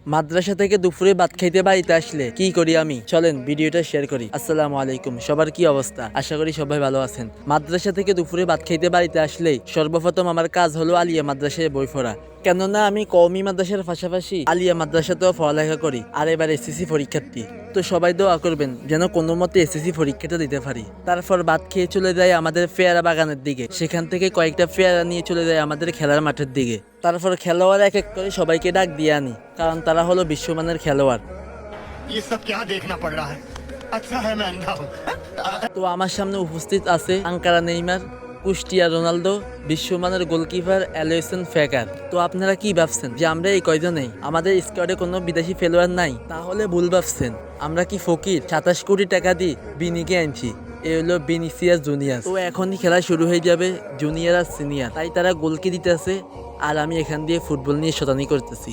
মাদ্রাসা থেকে দুপুরে ভাত খাইতে বাড়িতে আসলে কি করি আমি, চলেন ভিডিওটা শেয়ার করি। আসসালামু আলাইকুম, সবার কি অবস্থা? আশা করি সবাই ভালো আছেন। মাদ্রাসা থেকে দুপুরে ভাত খাইতে বাড়িতে আসলেই সর্বপ্রথম আমার কাজ হলো আলিয়া মাদ্রাসায় বই পড়া। কেননা আমি কওমি মাদ্রাসার পাশাপাশি আলিয়া মাদ্রাসাতেও পড়ালেখা করি, আর এবার এসএসসি পরীক্ষার্থী। তো সবাই দোয়া করবেন যেন কোনো মতে এসএসসি পরীক্ষাটা দিতে পারি। তারপর ভাত খেয়ে চলে যায় আমাদের পেয়ারা বাগানের দিকে, সেখান থেকে কয়েকটা পেয়ারা নিয়ে চলে যায় আমাদের খেলার মাঠের দিকে। তারপর খেলোয়াড় এক এক করে সবাইকে ডাক দিয়ে আনি, কারণ তারা হলো বিশ্বমানের খেলোয়াড়। ये सब क्या देखना पड़ रहा है? अच्छा है मैं अंधा हूँ। তো আমার সামনে উপস্থিত আছে আঙ্কারা নেইমার, কুষ্টিয়া রোনালদো, বিশ্বমানের গোলকিপার অ্যালোয়সন ফ্যাকার। তো আপনারা কি ভাবছেন যে আমরা এই কয়জনেই, আমাদের স্কোয়াডে কোনো বিদেশি খেলোয়াড় নাই? তাহলে ভুল ভাবছেন। আমরা কি ফকির 27 কোটি টাকা দিয়ে বিনিকে আনছি? এ হলো ভিনিসিয়াস জুনিয়র। তো এখনই খেলা শুরু হয়ে যাবে জুনিয়র আর সিনিয়র, তাই তারা গোলকি দিতেছে আর আমি এখান দিয়ে ফুটবল নিয়ে শতানি করতেছি।